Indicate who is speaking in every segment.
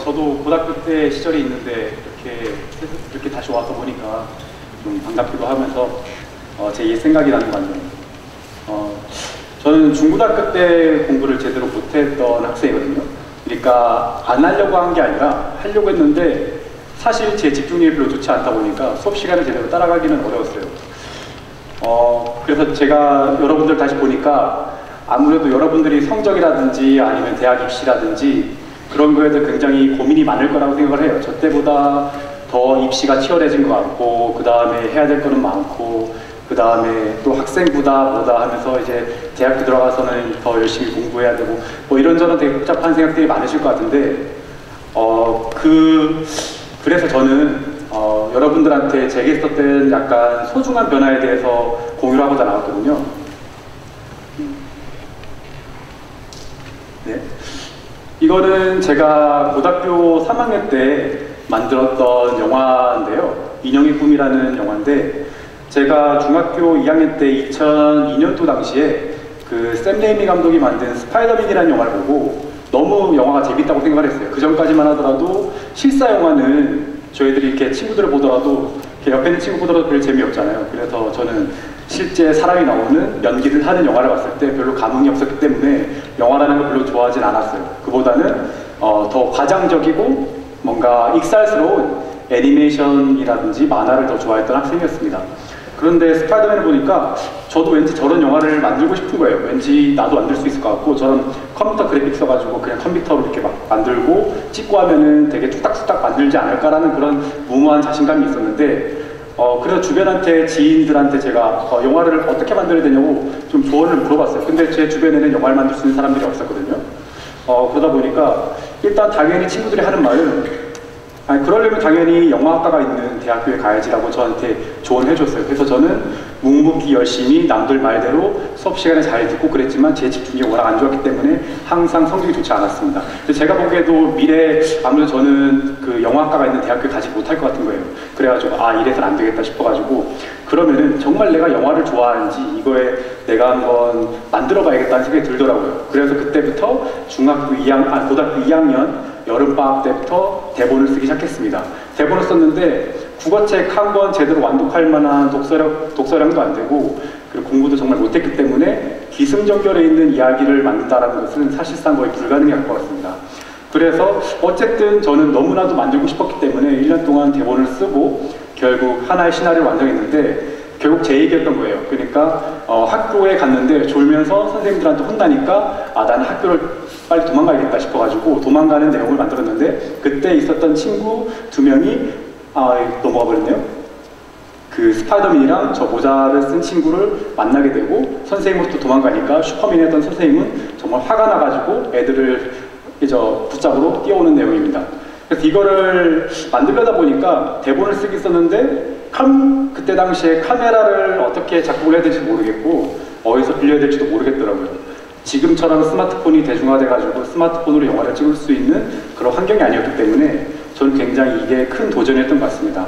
Speaker 1: 저도 고등학교 때 시절이 있는데 이렇게 다시 와서 보니까 좀 반갑기도 하면서 제 옛 생각이 나는 것 같네요. 저는 중고등학교 때 공부를 제대로 못했던 학생이거든요. 그러니까 안 하려고 한 게 아니라 하려고 했는데 사실 제 집중력이 별로 좋지 않다 보니까 수업 시간을 제대로 따라가기는 어려웠어요. 그래서 제가 여러분들 다시 보니까 아무래도 여러분들이 성적이라든지 아니면 대학 입시라든지 그런 거에도 굉장히 고민이 많을 거라고 생각을 해요. 저 때보다 더 입시가 치열해진 것 같고, 그 다음에 해야 될 거는 많고, 그 다음에 또 학생부다 뭐다 하면서 이제 대학교 들어가서는 더 열심히 공부해야 되고 뭐 이런저런 되게 복잡한 생각들이 많으실 것 같은데 그래서 저는 여러분들한테 제게 있었던 약간 소중한 변화에 대해서 공유를 하고자 나왔거든요. 네. 이거는 제가 고등학교 3학년 때 만들었던 영화인데요. 인형의 꿈이라는 영화인데, 제가 중학교 2학년 때 2002년도 당시에 그 샘 레이미 감독이 만든 스파이더맨이라는 영화를 보고 너무 영화가 재밌다고 생각을 했어요. 그 전까지만 하더라도 실사 영화는 저희들이 이렇게 친구들을 보더라도 이렇게 옆에 있는 친구 보더라도 별 재미없잖아요. 그래서 저는 실제 사람이 나오는 연기를 하는 영화를 봤을 때 별로 감흥이 없었기 때문에 영화라는 걸 별로 좋아하진 않았어요. 그보다는 더 과장적이고 뭔가 익살스러운 애니메이션이라든지 만화를 더 좋아했던 학생이었습니다. 그런데 스파이더맨을 보니까 저도 왠지 저런 영화를 만들고 싶은 거예요. 왠지 나도 만들 수 있을 것 같고, 저는 컴퓨터 그래픽 써가지고 그냥 컴퓨터로 이렇게 막 만들고 찍고 하면은 되게 뚝딱뚝딱 만들지 않을까라는 그런 무모한 자신감이 있었는데, 그래서 주변한테, 지인들한테 제가 영화를 어떻게 만들어야 되냐고 좀 조언을 물어봤어요. 근데 제 주변에는 영화를 만들 수 있는 사람들이 없었거든요. 그러다 보니까 일단 당연히 친구들이 하는 말은 그러려면 당연히 영화학과가 있는 대학교에 가야지라고 저한테 조언해줬어요. 그래서 저는 묵묵히 열심히 남들 말대로 수업 시간에 잘 듣고 그랬지만 제 집중력이 워낙 안 좋았기 때문에 항상 성적이 좋지 않았습니다. 제가 보기에도 미래에 아무래도 저는 그 영화학과가 있는 대학교에 가지 못할 것 같은 거예요. 그래가지고 이래서는 안 되겠다 싶어가지고, 그러면은 정말 내가 영화를 좋아하는지 이거에 내가 한번 만들어 봐야겠다는 생각이 들더라고요. 그래서 그때부터 고등학교 2학년 여름방학 때부터 대본을 쓰기 시작했습니다. 대본을 썼는데 국어책 한 권 제대로 완독할 만한 독서량도 안 되고, 그리고 공부도 정말 못했기 때문에 기승전결에 있는 이야기를 만든다는 것은 사실상 거의 불가능할 것 같습니다. 그래서 어쨌든 저는 너무나도 만들고 싶었기 때문에 1년 동안 대본을 쓰고 결국 하나의 시나리오를 완성했는데, 결국 제 얘기였던 거예요. 그러니까 학교에 갔는데 졸면서 선생님들한테 혼나니까 나는 학교를 빨리 도망가야겠다 싶어가지고 도망가는 내용을 만들었는데, 그때 있었던 친구 2명이 넘어가 버렸네요. 그 스파이더맨이랑 저 모자를 쓴 친구를 만나게 되고, 선생님으로부터 도망가니까 슈퍼맨 했던 선생님은 정말 화가 나가지고 애들을 붙잡으러 뛰어오는 내용입니다. 그래서 이거를 만들려다 보니까 대본을 쓰기 썼는데 그때 당시에 카메라를 어떻게 작동을 해야 될지 모르겠고 어디서 빌려야 될지도 모르겠더라고요. 지금처럼 스마트폰이 대중화돼가지고 스마트폰으로 영화를 찍을 수 있는 그런 환경이 아니었기 때문에 저는 굉장히 이게 큰 도전이었던 것 같습니다.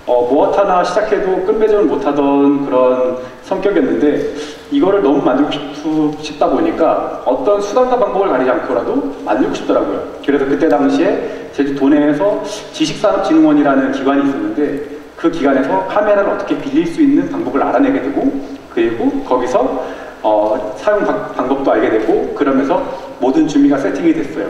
Speaker 1: 무엇 하나 시작해도 끝맺음을 못하던 그런 성격이었는데, 이거를 너무 만들고 싶다 보니까 어떤 수단과 방법을 가리지 않고라도 만들고 싶더라고요. 그래서 그때 당시에 제주도 내에서 지식산업진흥원이라는 기관이 있었는데, 그 기관에서 카메라를 어떻게 빌릴 수 있는 방법을 알아내게 되고, 그리고 거기서 사용 방법도 알게 되고, 그러면서 모든 준비가 세팅이 됐어요.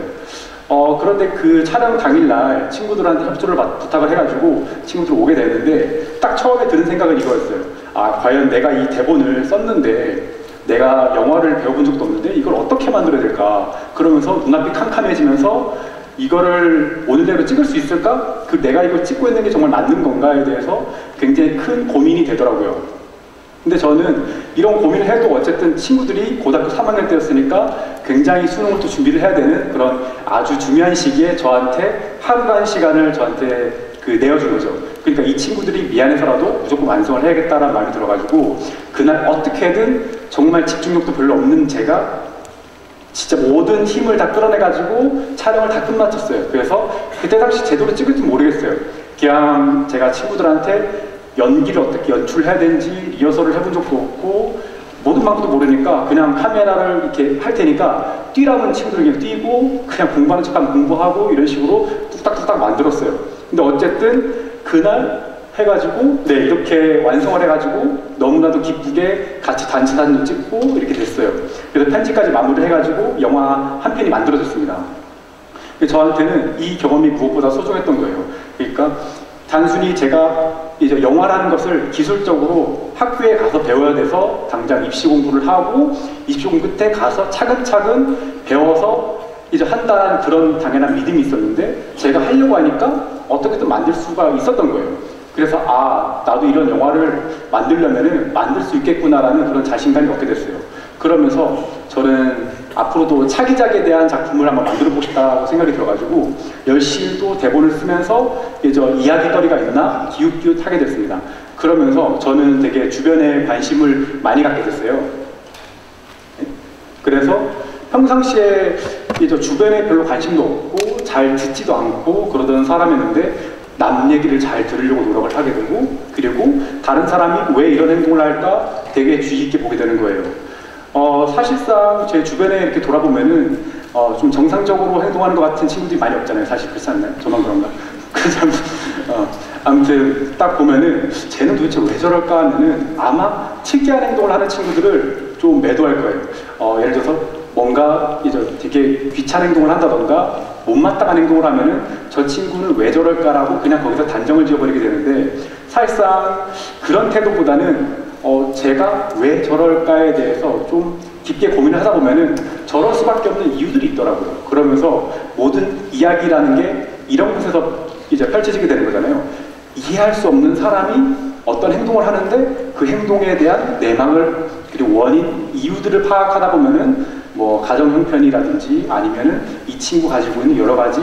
Speaker 1: 그런데 그 촬영 당일날 친구들한테 협조를 부탁을 해가지고 친구들 오게 되는데, 딱 처음에 드는 생각은 이거였어요. 과연 내가 이 대본을 썼는데 내가 영화를 배워본 적도 없는데 이걸 어떻게 만들어야 될까? 그러면서 눈앞이 캄캄해지면서 이거를 오늘대로 찍을 수 있을까? 내가 이걸 찍고 있는 게 정말 맞는 건가에 대해서 굉장히 큰 고민이 되더라고요. 근데 저는 이런 고민을 해도 어쨌든 친구들이 고등학교 3학년 때였으니까 굉장히 수능을 또 준비를 해야 되는 그런 아주 중요한 시기에 저한테 하루간 시간을 저한테 내어준 거죠. 그러니까 이 친구들이 미안해서라도 무조건 완성을 해야겠다라는 마음이 들어가지고, 그날 어떻게든 정말 집중력도 별로 없는 제가 진짜 모든 힘을 다 끌어내가지고 촬영을 다 끝마쳤어요. 그래서 그때 당시 제대로 찍을지 모르겠어요. 그냥 제가 친구들한테 연기를 어떻게 연출해야 되는지 리허설을 해본 적도 없고, 모든 방법도 모르니까 그냥 카메라를 이렇게 할 테니까 뛰라는 친구들은 그냥 뛰고 그냥 공부하는 척하면 공부하고 이런 식으로 뚝딱뚝딱 만들었어요. 근데 어쨌든 그날 해가지고 네 이렇게 완성을 해가지고 너무나도 기쁘게 같이 단체 사진도 찍고 이렇게 됐어요. 그래서 편집까지 마무리를 해가지고 영화 한 편이 만들어졌습니다. 저한테는 이 경험이 무엇보다 소중했던 거예요. 그러니까 단순히 제가 이제 영화라는 것을 기술적으로 학교에 가서 배워야 돼서 당장 입시 공부를 하고 입시 공부 끝에 가서 차근차근 배워서 이제 한다는 그런 당연한 믿음이 있었는데 제가 하려고 하니까 어떻게든 만들 수가 있었던 거예요. 그래서 아 나도 이런 영화를 만들려면은 만들 수 있겠구나라는 그런 자신감이 얻게 됐어요. 그러면서 저는 앞으로도 차기작에 대한 작품을 한번 만들어보고 싶다고 생각이 들어가지고 열심히 또 대본을 쓰면서 이야기거리가 있나 기웃기웃하게 됐습니다. 그러면서 저는 되게 주변에 관심을 많이 갖게 됐어요. 그래서 평상시에 주변에 별로 관심도 없고 잘 듣지도 않고 그러던 사람이었는데 남 얘기를 잘 들으려고 노력을 하게 되고 그리고 다른 사람이 왜 이런 행동을 할까 되게 주의 깊게 보게 되는 거예요. 사실상 제 주변에 이렇게 돌아보면은 좀 정상적으로 행동하는 것 같은 친구들이 많이 없잖아요. 사실 그렇지 않나요? 저만 그런가? 아무튼 딱 보면은 쟤는 도대체 왜 저럴까 하면은 아마 특이한 행동을 하는 친구들을 좀 매도할 거예요. 예를 들어서 뭔가 되게 귀찮은 행동을 한다던가 못마땅한 행동을 하면은 저 친구는 왜 저럴까라고 그냥 거기서 단정을 지어버리게 되는데 사실상 그런 태도보다는 제가 왜 저럴까에 대해서 좀 깊게 고민을 하다 보면은 저럴 수밖에 없는 이유들이 있더라고요. 그러면서 모든 이야기라는 게 이런 곳에서 이제 펼쳐지게 되는 거잖아요. 이해할 수 없는 사람이 어떤 행동을 하는데 그 행동에 대한 내막을 그리고 원인, 이유들을 파악하다 보면은 뭐 가정 형편이라든지 아니면은 이 친구 가지고 있는 여러 가지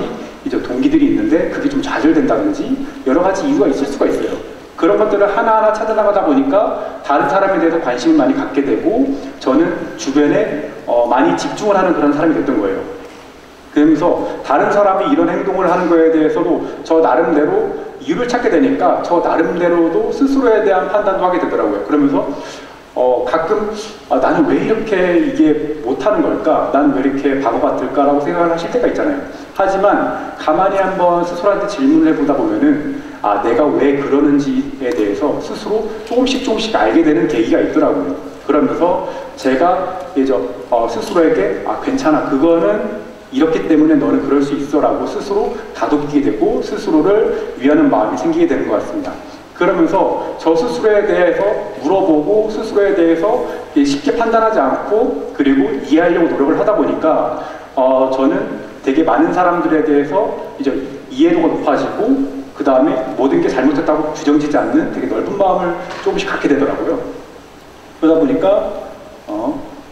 Speaker 1: 동기들이 있는데 그게 좀 좌절된다든지 여러 가지 이유가 있을 수가 있어요. 그런 것들을 하나하나 찾아나가다 보니까 다른 사람에 대해서 관심을 많이 갖게 되고 저는 주변에 많이 집중을 하는 그런 사람이 됐던 거예요. 그러면서 다른 사람이 이런 행동을 하는 거에 대해서도 저 나름대로 이유를 찾게 되니까 저 나름대로도 스스로에 대한 판단도 하게 되더라고요. 그러면서 가끔 나는 왜 이렇게 이게 못하는 걸까? 나는 왜 이렇게 바보 같을까? 라고 생각을 하실 때가 있잖아요. 하지만 가만히 한번 스스로한테 질문을 해보다 보면은 내가 왜 그러는지에 대해서 스스로 조금씩 알게 되는 계기가 있더라고요. 그러면서 제가 스스로에게 괜찮아 그거는 이렇기 때문에 너는 그럴 수 있어 라고 스스로 다독이게 되고 스스로를 위하는 마음이 생기게 되는 것 같습니다. 그러면서 저 스스로에 대해서 물어보고 스스로에 대해서 쉽게 판단하지 않고 그리고 이해하려고 노력을 하다 보니까 저는 되게 많은 사람들에 대해서 이해도가 높아지고 그 다음에 모든 게 잘못했다고 규정지지 않는 되게 넓은 마음을 조금씩 갖게 되더라고요. 그러다 보니까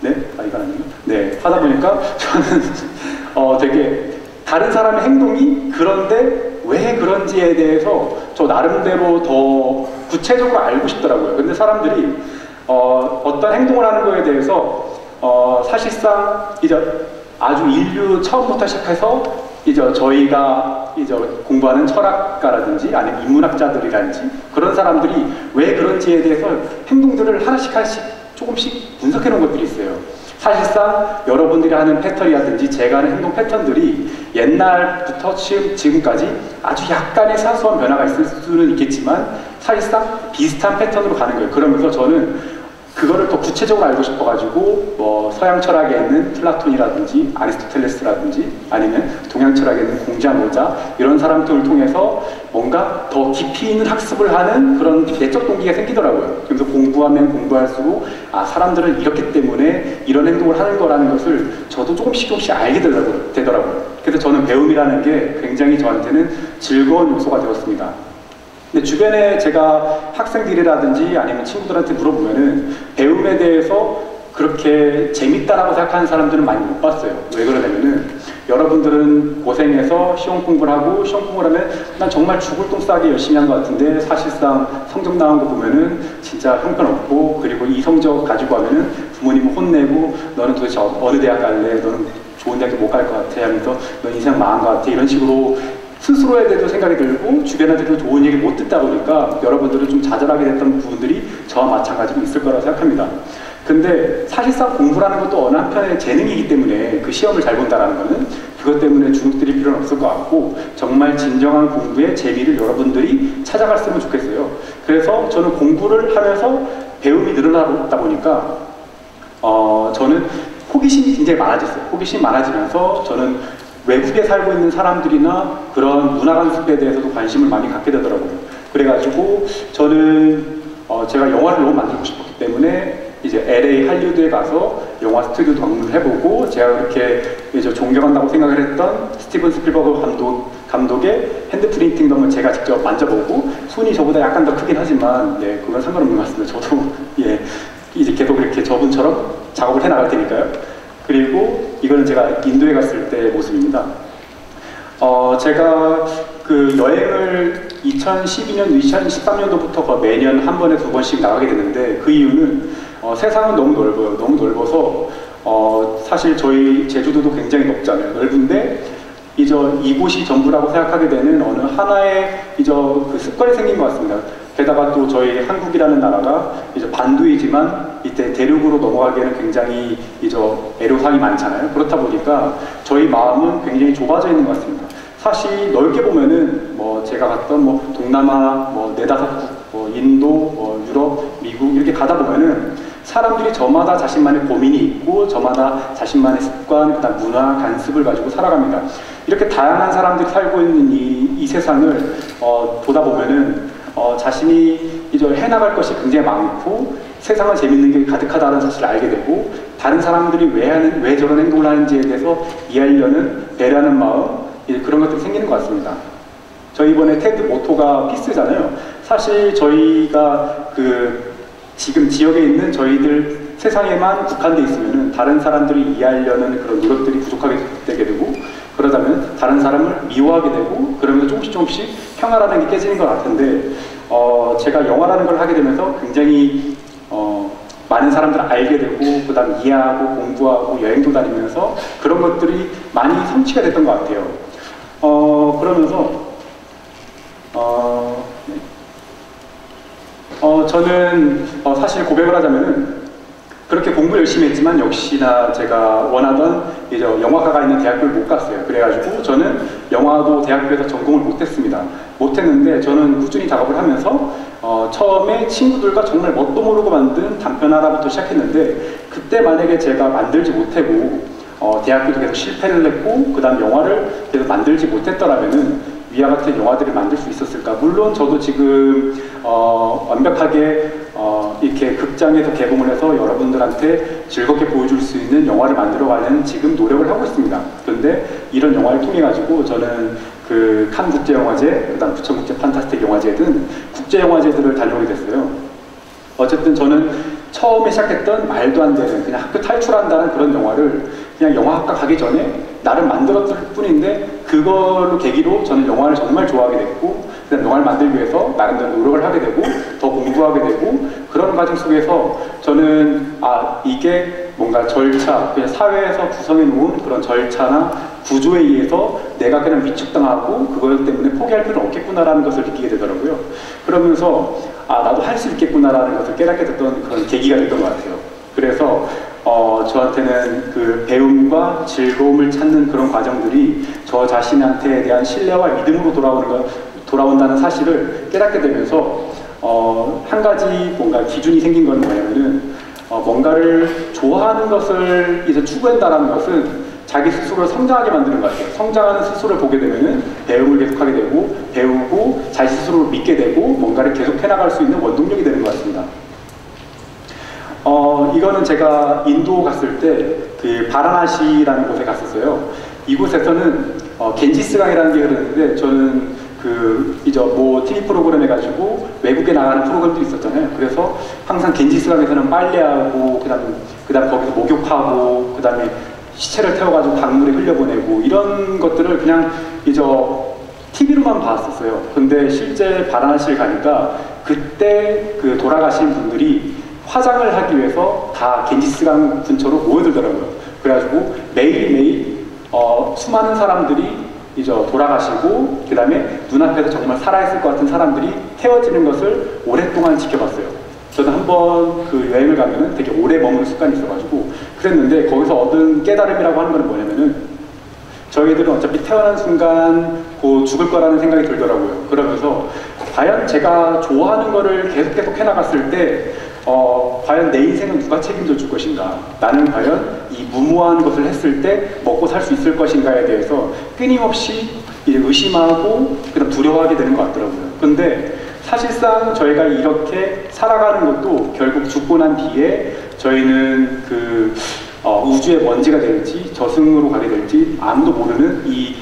Speaker 1: 네? 이거 아니에요? 네, 하다 보니까 저는 되게 다른 사람의 행동이 그런데 왜 그런지에 대해서 저 나름대로 더 구체적으로 알고 싶더라고요. 근데 사람들이 어떤 행동을 하는 거에 대해서 사실상 아주 인류 처음부터 시작해서 저희가 공부하는 철학가라든지 아니면 인문학자들이라든지 그런 사람들이 왜 그런지에 대해서 행동들을 하나씩 조금씩 분석해 놓은 것들이 있어요. 사실상 여러분들이 하는 패턴이라든지 제가 하는 행동 패턴들이 옛날부터 지금까지 아주 약간의 사소한 변화가 있을 수는 있겠지만 사실상 비슷한 패턴으로 가는 거예요. 그러면서 저는 그거를 더 구체적으로 알고 싶어가지고 뭐 서양 철학에 있는 플라톤이라든지 아리스토텔레스라든지 아니면 동양 철학에 있는 공자노자 이런 사람들을 통해서 뭔가 더 깊이 있는 학습을 하는 그런 내적 동기가 생기더라고요. 그래서 공부하면 공부할수록 사람들은 이렇기 때문에 이런 행동을 하는 거라는 것을 저도 조금씩 알게 되더라고요. 그래서 저는 배움이라는 게 굉장히 저한테는 즐거운 요소가 되었습니다. 근데 주변에 제가 학생들이라든지 아니면 친구들한테 물어보면은 배움에 대해서 그렇게 재밌다라고 생각하는 사람들은 많이 못 봤어요. 왜 그러냐면은 여러분들은 고생해서 시험 공부를 하고 시험 공부를 하면 난 정말 죽을 똥 싸게 열심히 한 것 같은데 사실상 성적 나온 거 보면은 진짜 형편없고 그리고 이 성적 가지고 하면은 부모님은 혼내고 너는 도대체 어느 대학 갈래? 너는 좋은 대학도 못 갈 것 같아 하면서 너 인생 망한 것 같아 이런 식으로 스스로에 대해서 생각이 들고 주변한테도 좋은 얘기 못 듣다 보니까 여러분들은 좀 좌절하게 됐던 부분들이 저와 마찬가지로 있을 거라고 생각합니다. 근데 사실상 공부라는 것도 어느 한편의 재능이기 때문에 그 시험을 잘 본다라는 거는 그것 때문에 주눅들일 필요는 없을 것 같고 정말 진정한 공부의 재미를 여러분들이 찾아갔으면 좋겠어요. 그래서 저는 공부를 하면서 배움이 늘어나다 보니까 저는 호기심이 굉장히 많아졌어요. 호기심이 많아지면서 저는 외국에 살고 있는 사람들이나 그런 문화 관습에 대해서도 관심을 많이 갖게 되더라고요. 그래가지고 저는 제가 영화를 너무 만들고 싶었기 때문에 이제 LA 할리우드에 가서 영화 스튜디오도 방문을 해보고 제가 그렇게 이제 존경한다고 생각을 했던 스티븐 스필버그 감독의 핸드 프린팅덤을 제가 직접 만져보고 손이 저보다 약간 더 크긴 하지만 네, 그건 상관없는 것 같습니다. 저도 예, 이제 계속 이렇게 저분처럼 작업을 해나갈 테니까요. 그리고 이거는 제가 인도에 갔을 때의 모습입니다. 제가 그 여행을 2012년, 2013년도부터 매년 한 번에 2번씩 나가게 됐는데 그 이유는 세상은 너무 넓어요. 너무 넓어서 사실 저희 제주도도 굉장히 넓잖아요. 넓은데 이곳이 전부라고 생각하게 되는 어느 하나의 그 습관이 생긴 것 같습니다. 게다가 또 저희 한국이라는 나라가 반도이지만 이때 대륙으로 넘어가기에는 굉장히 애로사항이 많잖아요. 그렇다 보니까 저희 마음은 굉장히 좁아져 있는 것 같습니다. 사실 넓게 보면은 제가 갔던 동남아, 네다섯 인도, 유럽, 미국 이렇게 가다 보면은 사람들이 저마다 자신만의 고민이 있고 저마다 자신만의 습관, 그다음 문화, 관습을 가지고 살아갑니다. 이렇게 다양한 사람들이 살고 있는 이 세상을 보다 보면은 자신이 해나갈 것이 굉장히 많고 세상은 재밌는 게 가득하다는 사실을 알게 되고 다른 사람들이 왜 저런 행동을 하는지에 대해서 이해하려는 배려하는 마음 그런 것들이 생기는 것 같습니다. 저희 이번에 테드 모토가 피스잖아요. 사실 저희가 지금 지역에 있는 저희들 세상에만 국한돼 있으면은 다른 사람들이 이해하려는 그런 노력들이 부족하게 되게 되고 그러다면 다른 사람을 미워하게 되고 그러면서 조금씩 평화라는 게 깨지는 것 같은데 제가 영화라는 걸 하게 되면서 굉장히 많은 사람들을 알게 되고 그 다음 이해하고 공부하고 여행도 다니면서 그런 것들이 많이 성취가 됐던 것 같아요. 그러면서 저는 사실 고백을 하자면은 그렇게 공부 열심히 했지만 역시나 제가 원하던 영화과가 있는 대학교를 못 갔어요. 그래가지고 저는 영화도 대학교에서 전공을 못했습니다. 못했는데 저는 꾸준히 작업을 하면서 처음에 친구들과 정말 뭣도 모르고 만든 단편 하나부터 시작했는데 그때 만약에 제가 만들지 못하고 대학교도 계속 실패를 했고 그 다음 영화를 계속 만들지 못했더라면은 위와 같은 영화들을 만들 수 있었을까? 물론 저도 지금 완벽하게 이렇게 극장에서 개봉을 해서 여러분들한테 즐겁게 보여줄 수 있는 영화를 만들어가는 지금 노력을 하고 있습니다. 그런데 이런 영화를 통해 가지고 저는 칸 국제영화제, 그다음 부천국제 판타스틱 영화제 등 국제영화제들을 다녀오게 됐어요. 어쨌든 저는 처음에 시작했던 말도 안 되는 그냥 학교 탈출한다는 그런 영화를 그냥 영화학과 가기 전에 나름 만들었을 뿐인데 그걸로 계기로 저는 영화를 정말 좋아하게 됐고 그다음 영화를 만들기 위해서 나름대로 노력을 하게 되고 더 공부하게 되고 그런 과정 속에서 저는 이게 뭔가 절차, 그냥 사회에서 구성해 놓은 그런 절차나 구조에 의해서 내가 그냥 위축당하고 그것 때문에 포기할 필요는 없겠구나라는 것을 느끼게 되더라고요. 그러면서 나도 할 수 있겠구나라는 것을 깨닫게 됐던 그런 계기가 됐던 것 같아요. 그래서 저한테는 배움과 즐거움을 찾는 그런 과정들이 저 자신한테 대한 신뢰와 믿음으로 돌아온다는 사실을 깨닫게 되면서 한 가지 뭔가 기준이 생긴 건 뭐냐면은 뭔가를 좋아하는 것을 추구한다는 것은 자기 스스로를 성장하게 만드는 것 같아요. 성장하는 스스로를 보게 되면은 배움을 계속하게 되고 배우고 자기 스스로를 믿게 되고 뭔가를 계속 해나갈 수 있는 원동력이 되는 것 같습니다. 이거는 제가 인도 갔을 때 바라나시라는 곳에 갔었어요. 이곳에서는 겐지스강이라는 게 흐르는데 저는 TV 프로그램 해가지고 외국에 나가는 프로그램도 있었잖아요. 그래서 항상 겐지스강에서는 빨래하고 그다음 거기서 목욕하고 그다음에 시체를 태워가지고 강물에 흘려보내고 이런 것들을 그냥 TV로만 봤었어요. 근데 실제 바라나시를 가니까 그때 돌아가신 분들이 화장을 하기 위해서 다 겐지스강 근처로 모여들더라고요. 그래가지고 매일매일 수많은 사람들이 돌아가시고 그 다음에 눈앞에서 정말 살아있을 것 같은 사람들이 태워지는 것을 오랫동안 지켜봤어요. 저는 한번 그 여행을 가면은 되게 오래 머무는 습관이 있어가지고 그랬는데, 거기서 얻은 깨달음이라고 하는 건 뭐냐면은, 저희들은 어차피 태어난 순간 곧 죽을 거라는 생각이 들더라고요. 그러면서 과연 제가 좋아하는 거를 계속 해나갔을 때 과연 내 인생은 누가 책임져 줄 것인가, 나는 과연 이 무모한 것을 했을 때 먹고 살 수 있을 것인가에 대해서 끊임없이 이제 의심하고 그다음 두려워하게 되는 것 같더라고요. 근데 사실상 저희가 이렇게 살아가는 것도 결국 죽고 난 뒤에 저희는 그 우주의 먼지가 될지 저승으로 가게 될지 아무도 모르는 이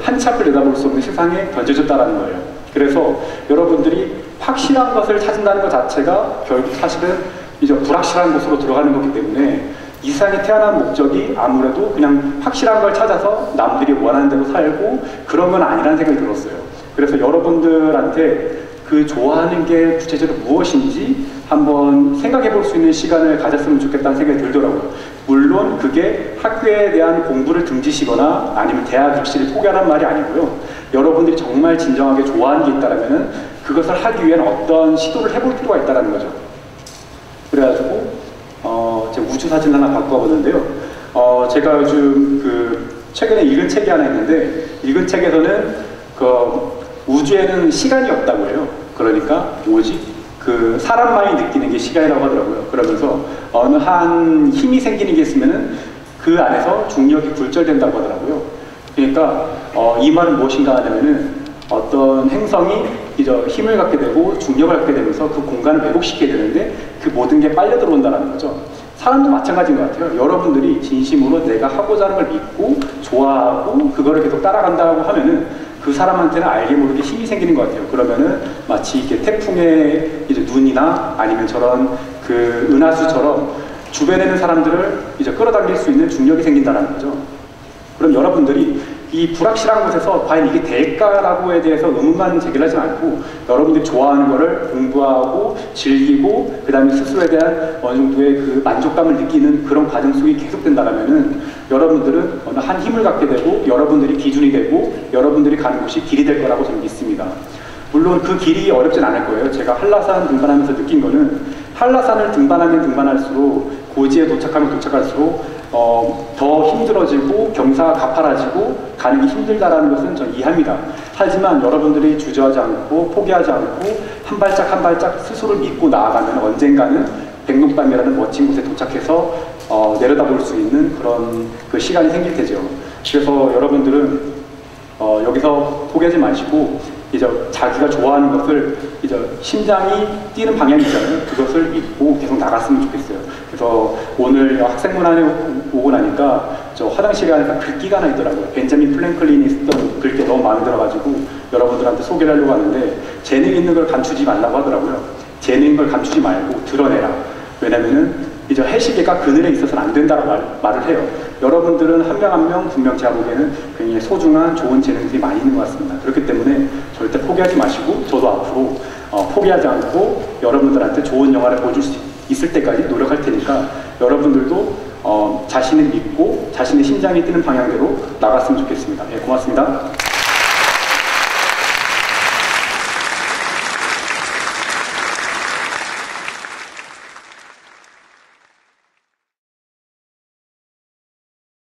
Speaker 1: 한치 앞을 내다볼 수 없는 세상에 던져졌다는 거예요. 그래서 여러분들이 확실한 것을 찾는다는 것 자체가 결국 사실은 이제 불확실한 곳으로 들어가는 거기 때문에, 이 세상에 태어난 목적이 아무래도 그냥 확실한 걸 찾아서 남들이 원하는 대로 살고 그런 건 아니라는 생각이 들었어요. 그래서 여러분들한테 그 좋아하는 게 구체적으로 무엇인지 한번 생각해 볼 수 있는 시간을 가졌으면 좋겠다는 생각이 들더라고요. 물론 그게 학교에 대한 공부를 등지시거나 아니면 대학 입시를 포기하라는 말이 아니고요. 여러분들이 정말 진정하게 좋아하는 게 있다면 그것을 하기 위한 어떤 시도를 해볼 필요가 있다는 거죠. 그래가지고 제가 우주 사진 하나 갖고 와봤는데요. 제가 요즘 최근에 읽은 책이 하나 있는데, 읽은 책에서는 우주에는 시간이 없다고 해요. 그러니까 오직 그 사람만이 느끼는 게 시간이라고 하더라고요. 그러면서 어느 한 힘이 생기는 게 있으면은 그 안에서 중력이 굴절된다고 하더라고요. 그러니까 이 말은 무엇인가 하냐면은, 어떤 행성이 이제 힘을 갖게 되고 중력을 갖게 되면서 그 공간을 왜곡시키게 되는데 그 모든 게 빨려 들어온다는 거죠. 사람도 마찬가지인 것 같아요. 여러분들이 진심으로 내가 하고자 하는 걸 믿고 좋아하고 그거를 계속 따라간다고 하면은 그 사람한테는 알게 모르게 힘이 생기는 것 같아요. 그러면은 마치 이렇게 태풍의 이제 눈이나 아니면 저런 그 은하수처럼 주변에 있는 사람들을 이제 끌어당길 수 있는 중력이 생긴다는 거죠. 그럼 여러분들이 이 불확실한 곳에서 과연 이게 될까라고에 대해서 의문만 제기하지 않고, 여러분들이 좋아하는 거를 공부하고 즐기고 그 다음에 스스로에 대한 어느 정도의 그 만족감을 느끼는 그런 과정 속이 계속된다면은 여러분들은 어느 한 힘을 갖게 되고 여러분들이 기준이 되고 여러분들이 가는 곳이 길이 될 거라고 저는 믿습니다. 물론 그 길이 어렵진 않을 거예요. 제가 한라산 등반하면서 느낀 거는, 한라산을 등반하면 등반할수록 고지에 도착하면 도착할수록 더 힘들어지고 경사가 가파라지고 가는 게 힘들다라는 것은 전 이해합니다. 하지만 여러분들이 주저하지 않고 포기하지 않고 한 발짝 한 발짝 스스로를 믿고 나아가면 언젠가는 백록담이라는 멋진 곳에 도착해서 내려다볼 수 있는 그런 그 시간이 생길 테죠. 그래서 여러분들은 여기서 포기하지 마시고 이제 자기가 좋아하는 것을 이제 심장이 뛰는 방향이 있잖아요. 그것을 믿고 계속 나갔으면 좋겠어요. 그래서 오늘 학생문안에 오고 나니까 저 화장실에 가니까 글귀가 하나 있더라고요. 벤자민 플랭클린이 쓰던 글귀가 너무 마음에 들어가지고 여러분들한테 소개를 하려고 하는데, 재능 있는 걸 감추지 말라고 하더라고요. 재능 있는 걸 감추지 말고 드러내라. 왜냐면은 이제 해시계가 그늘에 있어서는 안 된다고 말을 해요. 여러분들은 한 명 한 명 분명 제가 보기에는 굉장히 소중한 좋은 재능들이 많이 있는 것 같습니다. 그렇기 때문에 절대 포기하지 마시고, 저도 앞으로 포기하지 않고 여러분들한테 좋은 영화를 보여줄 수 있을 때까지 노력할 테니까 여러분들도 자신을 믿고 자신의 심장이 뛰는 방향대로 나갔으면 좋겠습니다. 네, 고맙습니다.